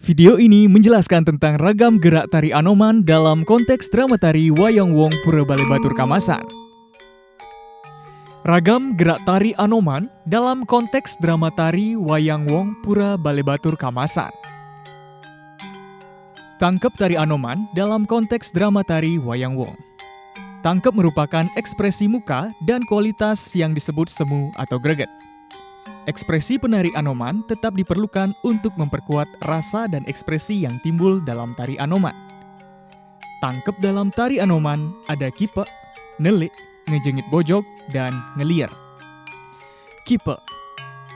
Video ini menjelaskan tentang ragam gerak tari Anoman dalam konteks drama tari Wayang Wong Pura Balebatur Kamasan. Ragam gerak tari Anoman dalam konteks drama tari Wayang Wong Pura Balebatur Kamasan. Tangkep tari Anoman dalam konteks drama tari Wayang Wong. Tangkep merupakan ekspresi muka dan kualitas yang disebut semu atau greget. Ekspresi penari Anoman tetap diperlukan untuk memperkuat rasa dan ekspresi yang timbul dalam tari Anoman. Tangkep dalam tari Anoman ada kipe, nelik, ngejengit bojog, dan ngelier. Kipe.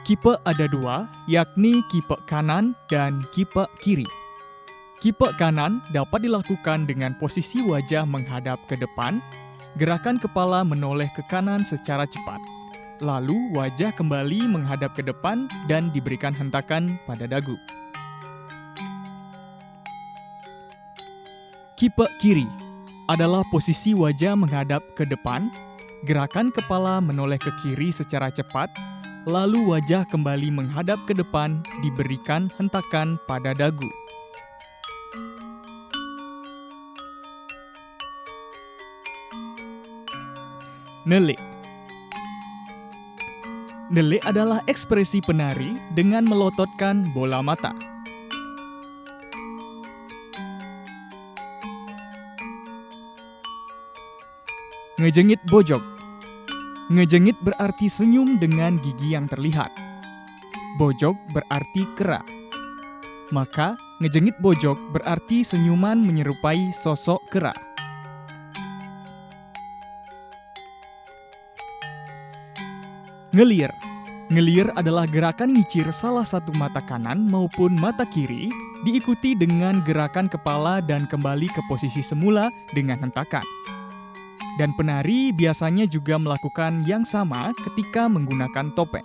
Kipe ada dua, yakni kipe kanan dan kipe kiri. Kipe kanan dapat dilakukan dengan posisi wajah menghadap ke depan, gerakan kepala menoleh ke kanan secara cepat. Lalu wajah kembali menghadap ke depan dan diberikan hentakan pada dagu. Kipe kiri adalah posisi wajah menghadap ke depan, gerakan kepala menoleh ke kiri secara cepat, lalu wajah kembali menghadap ke depan diberikan hentakan pada dagu. Nelik. Nelik adalah ekspresi penari dengan melototkan bola mata. Ngejengit bojog. Ngejengit berarti senyum dengan gigi yang terlihat. Bojog berarti kera. Maka, ngejengit bojog berarti senyuman menyerupai sosok kera. Ngelier. Ngelier adalah gerakan ngicir salah satu mata kanan maupun mata kiri, diikuti dengan gerakan kepala dan kembali ke posisi semula dengan hentakan. Dan penari biasanya juga melakukan yang sama ketika menggunakan topeng.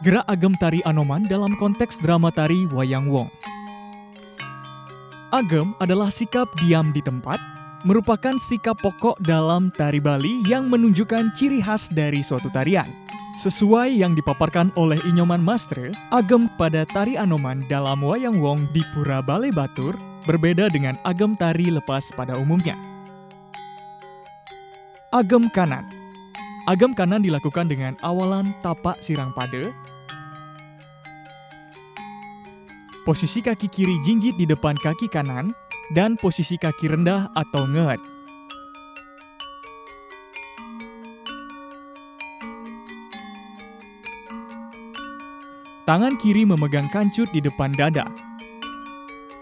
Gerak agem tari Anoman dalam konteks drama tari Wayang Wong. Agem adalah sikap diam di tempat, merupakan sikap pokok dalam tari Bali yang menunjukkan ciri khas dari suatu tarian. Sesuai yang dipaparkan oleh Inyoman Mastre, agem pada tari Anoman dalam Wayang Wong di Pura Balebatur berbeda dengan agem tari lepas pada umumnya. Agem kanan. Agem kanan dilakukan dengan awalan tapak sirang pade, posisi kaki kiri jinjit di depan kaki kanan, dan posisi kaki rendah atau ngehet. Tangan kiri memegang kancut di depan dada.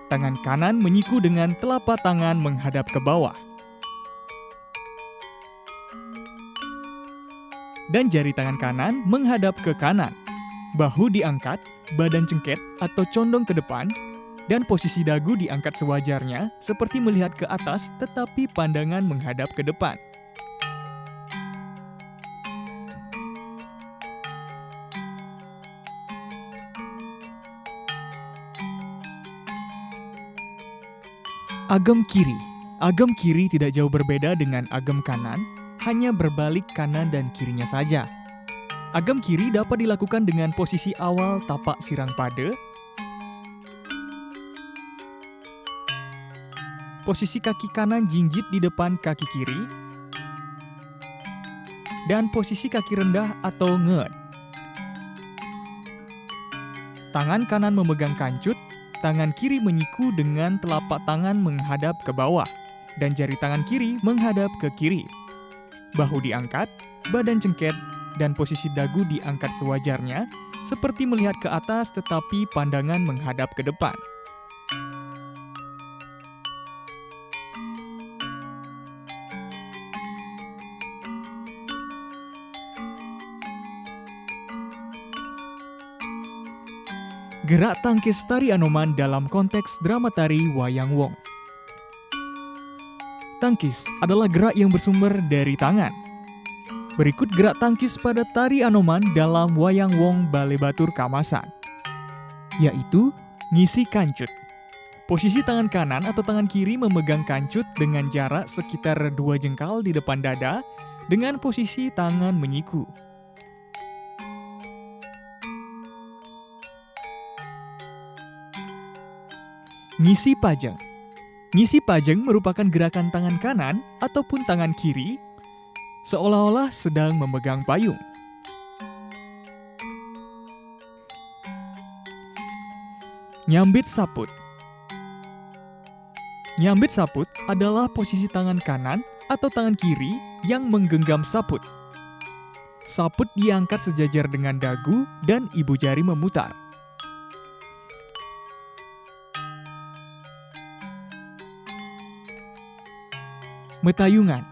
Tangan kanan menyiku dengan telapak tangan menghadap ke bawah. Dan jari tangan kanan menghadap ke kanan. Bahu diangkat, badan cengket atau condong ke depan, dan posisi dagu diangkat sewajarnya seperti melihat ke atas tetapi pandangan menghadap ke depan. Agem kiri. Agem kiri tidak jauh berbeda dengan agem kanan, hanya berbalik kanan dan kirinya saja. Agem kiri dapat dilakukan dengan posisi awal tapak sirang pade, posisi kaki kanan jinjit di depan kaki kiri, dan posisi kaki rendah atau ngehet. Tangan kanan memegang kancut, tangan kiri menyiku dengan telapak tangan menghadap ke bawah, dan jari tangan kiri menghadap ke kiri. Bahu diangkat, badan cengket, dan posisi dagu diangkat sewajarnya, seperti melihat ke atas tetapi pandangan menghadap ke depan. Gerak tangkis tari Anoman dalam konteks drama tari Wayang Wong. Tangkis adalah gerak yang bersumber dari tangan. Berikut gerak tangkis pada tari Anoman dalam Wayang Wong Balebatur Kamasan, yaitu ngisi kancut. Posisi tangan kanan atau tangan kiri memegang kancut dengan jarak sekitar 2 jengkal di depan dada dengan posisi tangan menyiku. Ngisi pajeng. Ngisi pajeng merupakan gerakan tangan kanan ataupun tangan kiri seolah-olah sedang memegang payung. Nyambit saput. Nyambit saput adalah posisi tangan kanan atau tangan kiri yang menggenggam saput. Saput diangkat sejajar dengan dagu dan ibu jari memutar. Metayungan.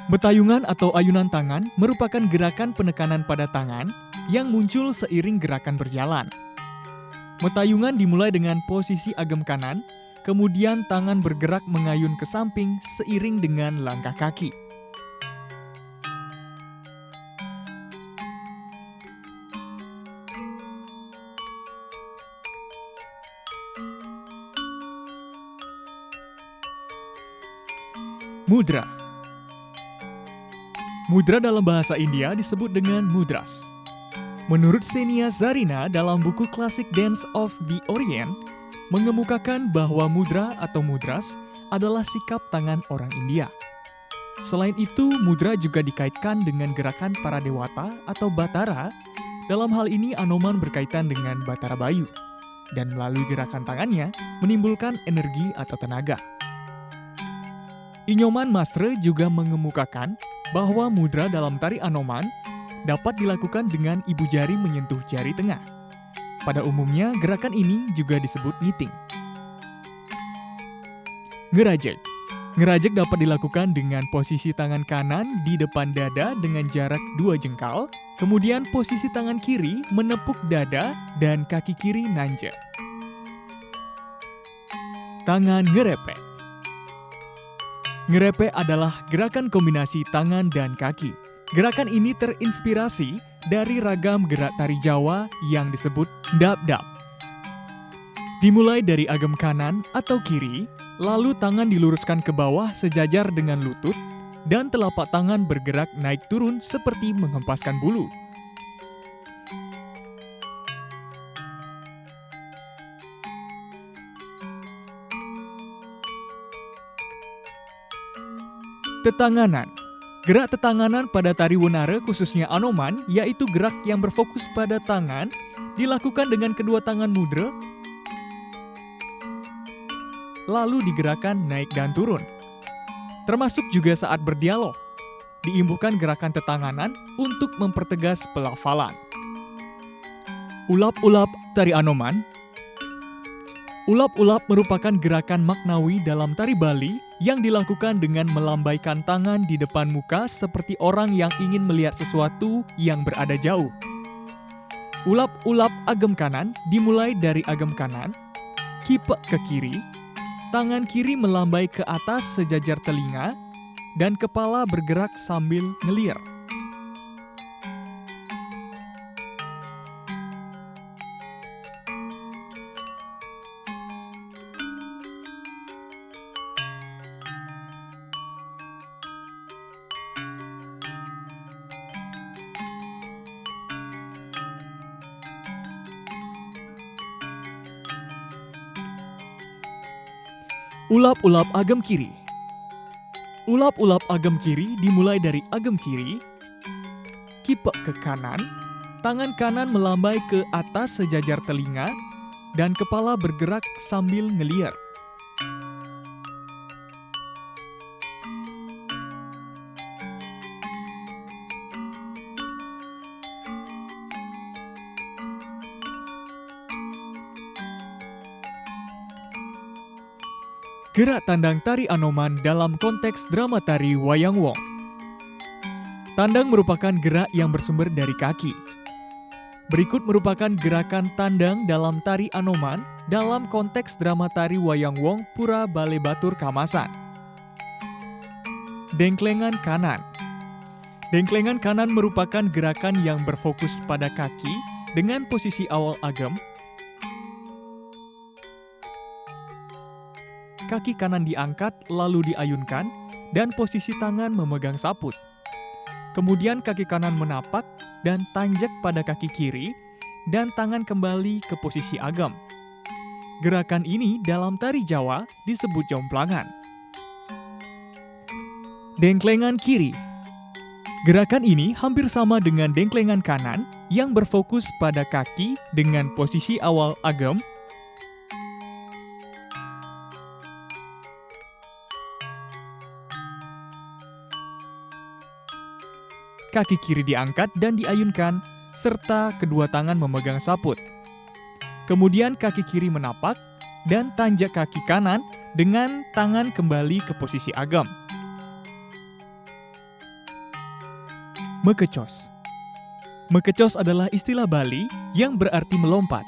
Metayungan atau ayunan tangan merupakan gerakan penekanan pada tangan yang muncul seiring gerakan berjalan. Metayungan dimulai dengan posisi agem kanan, kemudian tangan bergerak mengayun ke samping seiring dengan langkah kaki. Mudra. Mudra dalam bahasa India disebut dengan mudras. Menurut Xenia Zarina dalam buku Classic Dance of the Orient, mengemukakan bahwa mudra atau mudras adalah sikap tangan orang India. Selain itu, mudra juga dikaitkan dengan gerakan para dewata atau batara. Dalam hal ini, Anoman berkaitan dengan Batara Bayu, dan melalui gerakan tangannya menimbulkan energi atau tenaga. Inyoman Masre juga mengemukakan bahwa mudra dalam tari Anoman dapat dilakukan dengan ibu jari menyentuh jari tengah. Pada umumnya, gerakan ini juga disebut ngiting. Ngerajek. Ngerajek dapat dilakukan dengan posisi tangan kanan di depan dada dengan jarak 2 jengkal, kemudian posisi tangan kiri menepuk dada dan kaki kiri nanjak. Tangan ngerepe. Ngerepe adalah gerakan kombinasi tangan dan kaki. Gerakan ini terinspirasi dari ragam gerak tari Jawa yang disebut dap-dap. Dimulai dari agem kanan atau kiri, lalu tangan diluruskan ke bawah sejajar dengan lutut, dan telapak tangan bergerak naik turun seperti menghempaskan bulu. Tetanganan. Gerak tetanganan pada tari Wenare khususnya Anoman yaitu gerak yang berfokus pada tangan dilakukan dengan kedua tangan mudra lalu digerakkan naik dan turun. Termasuk juga saat berdialog. Diimbuhkan gerakan tetanganan untuk mempertegas pelafalan. Ulap-ulap tari Anoman. Ulap-ulap merupakan gerakan maknawi dalam tari Bali yang dilakukan dengan melambaikan tangan di depan muka seperti orang yang ingin melihat sesuatu yang berada jauh. Ulap-ulap agem kanan dimulai dari agem kanan, kipek ke kiri, tangan kiri melambai ke atas sejajar telinga, dan kepala bergerak sambil ngelir. Ulap-ulap agem kiri. Ulap-ulap agem kiri dimulai dari agem kiri, kipek ke kanan, tangan kanan melambai ke atas sejajar telinga, dan kepala bergerak sambil ngeliat. Gerak tandang tari Anoman dalam konteks drama tari Wayang Wong. Tandang merupakan gerak yang bersumber dari kaki. Berikut merupakan gerakan tandang dalam tari Anoman dalam konteks drama tari Wayang Wong Pura Bale Batur Kamasan. Dengklengan kanan. Dengklengan kanan merupakan gerakan yang berfokus pada kaki dengan posisi awal agem. Kaki kanan diangkat lalu diayunkan dan posisi tangan memegang saput. Kemudian kaki kanan menapak dan tanjak pada kaki kiri dan tangan kembali ke posisi agam. Gerakan ini dalam tari Jawa disebut jomplangan. Dengklengan kiri. Gerakan ini hampir sama dengan dengklengan kanan yang berfokus pada kaki dengan posisi awal agem, kaki kiri diangkat dan diayunkan, serta kedua tangan memegang saput. Kemudian kaki kiri menapak dan tanjak kaki kanan dengan tangan kembali ke posisi agem. Mekecos. Mekecos adalah istilah Bali yang berarti melompat.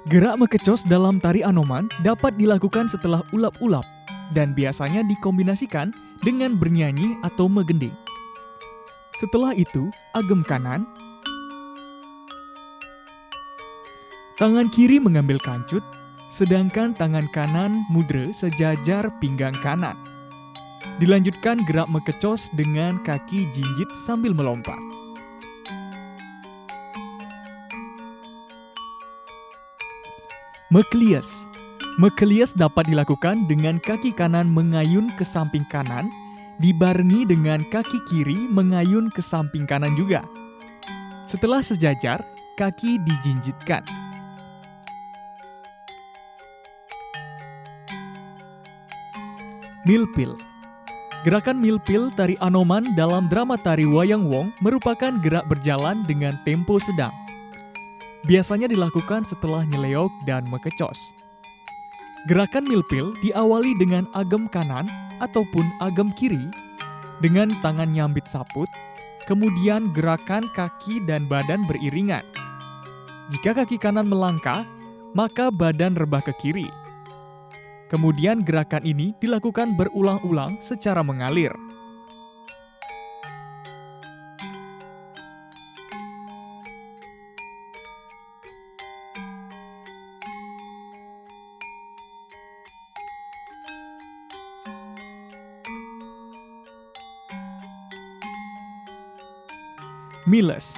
Gerak mekecos dalam tari Anoman dapat dilakukan setelah ulap-ulap dan biasanya dikombinasikan dengan bernyanyi atau megending. Setelah itu, agem kanan, tangan kiri mengambil kancut, sedangkan tangan kanan mudra sejajar pinggang kanan. Dilanjutkan gerak mekecos dengan kaki jinjit sambil melompat. Meklies. Meklies dapat dilakukan dengan kaki kanan mengayun ke samping kanan, dibarengi dengan kaki kiri mengayun ke samping kanan juga. Setelah sejajar, kaki dijinjitkan. Milpil. Gerakan milpil tari Anoman dalam drama tari Wayang Wong merupakan gerak berjalan dengan tempo sedang. Biasanya dilakukan setelah nyeleok dan mekecos. Gerakan milpil diawali dengan agem kanan ataupun agem kiri dengan tangan nyambit saput, kemudian gerakan kaki dan badan beriringan. Jika kaki kanan melangkah, maka badan rebah ke kiri. Kemudian gerakan ini dilakukan berulang-ulang secara mengalir. Miles.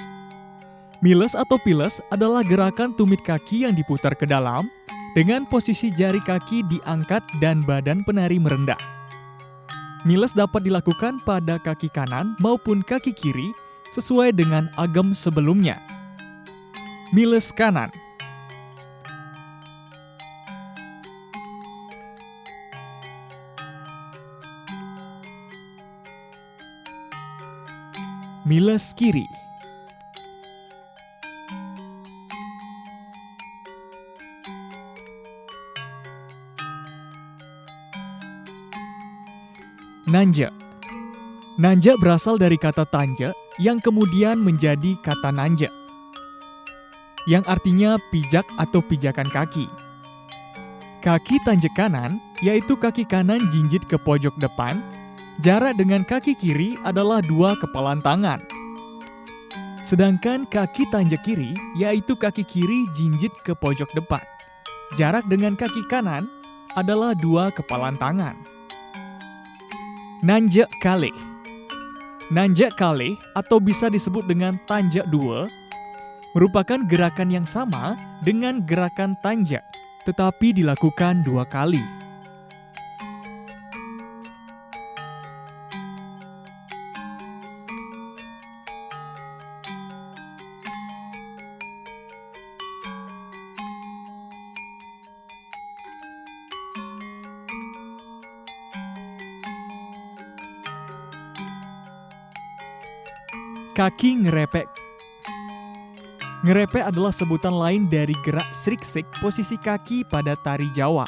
Miles atau piles adalah gerakan tumit kaki yang diputar ke dalam dengan posisi jari kaki diangkat dan badan penari merendah. Miles dapat dilakukan pada kaki kanan maupun kaki kiri sesuai dengan agem sebelumnya. Miles kanan. Miles kiri. Nanja. Nanja berasal dari kata tanja yang kemudian menjadi kata nanja, yang artinya pijak atau pijakan kaki. Kaki tanjak kanan, yaitu kaki kanan jinjit ke pojok depan, jarak dengan kaki kiri adalah 2 kepalan tangan. Sedangkan kaki tanjak kiri, yaitu kaki kiri jinjit ke pojok depan, jarak dengan kaki kanan adalah 2 kepalan tangan. Nanjak kale. Nanjak kale atau bisa disebut dengan tanjak 2 merupakan gerakan yang sama dengan gerakan tanjak, tetapi dilakukan 2 kali. Kaki ngerepek. Ngerepek adalah sebutan lain dari gerak sriksik posisi kaki pada tari Jawa.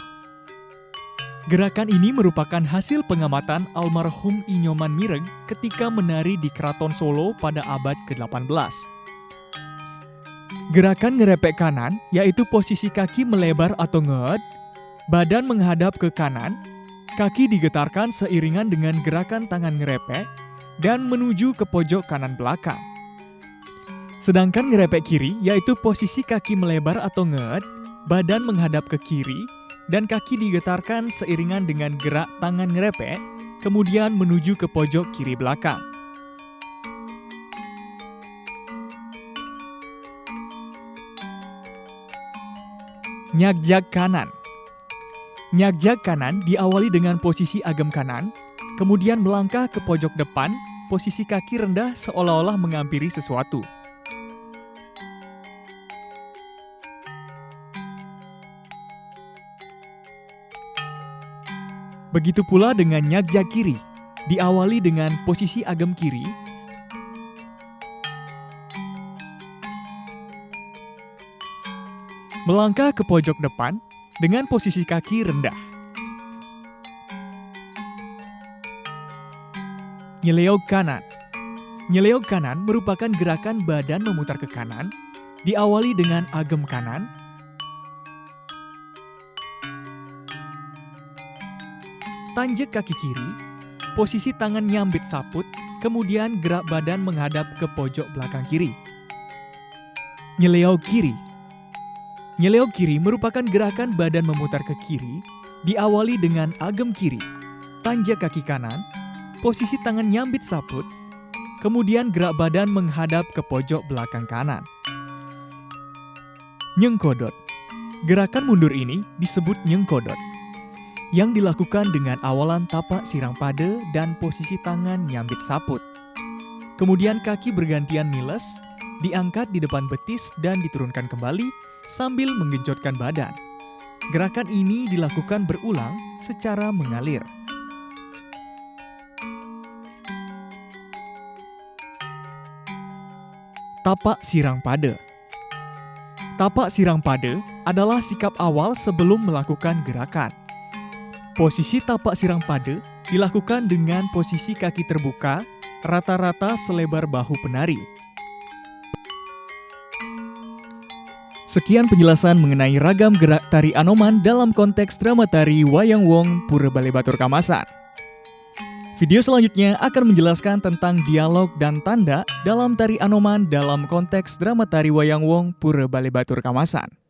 Gerakan ini merupakan hasil pengamatan almarhum I Nyoman Mireng ketika menari di Keraton Solo pada abad ke-18. Gerakan ngerepek kanan, yaitu posisi kaki melebar atau ngeed, badan menghadap ke kanan, kaki digetarkan seiringan dengan gerakan tangan ngerepek, dan menuju ke pojok kanan belakang. Sedangkan ngerepek kiri, yaitu posisi kaki melebar atau ngeed, badan menghadap ke kiri, dan kaki digetarkan seiringan dengan gerak tangan ngerepek, kemudian menuju ke pojok kiri belakang. Nyagjak kanan. Nyagjak kanan diawali dengan posisi agem kanan, kemudian melangkah ke pojok depan, posisi kaki rendah seolah-olah menghampiri sesuatu. Begitu pula dengan nyagjak kiri, diawali dengan posisi agem kiri, melangkah ke pojok depan dengan posisi kaki rendah. Nyeleog kanan. Nyeleog kanan merupakan gerakan badan memutar ke kanan, diawali dengan agem kanan, tanjak kaki kiri, posisi tangan nyambit saput, kemudian gerak badan menghadap ke pojok belakang kiri. Nyeleog kiri. Nyeleog kiri merupakan gerakan badan memutar ke kiri, diawali dengan agem kiri, tanjak kaki kanan, posisi tangan nyambit saput, kemudian gerak badan menghadap ke pojok belakang kanan. Nyengkodot. Gerakan mundur ini disebut nyengkodot, yang dilakukan dengan awalan tapak sirang pada dan posisi tangan nyambit saput. Kemudian kaki bergantian miles, diangkat di depan betis dan diturunkan kembali sambil menggencotkan badan. Gerakan ini dilakukan berulang secara mengalir. Tapak sirang pada. Tapak sirang pada adalah sikap awal sebelum melakukan gerakan. Posisi tapak sirang pada dilakukan dengan posisi kaki terbuka, rata-rata selebar bahu penari. Sekian penjelasan mengenai ragam gerak tari Anoman dalam konteks drama tari Wayang Wong Pura Balebatur Kamasan. Video selanjutnya akan menjelaskan tentang dialog dan tanda dalam tari Anoman dalam konteks drama tari Wayang Wong Pura Balebatur Kamasan.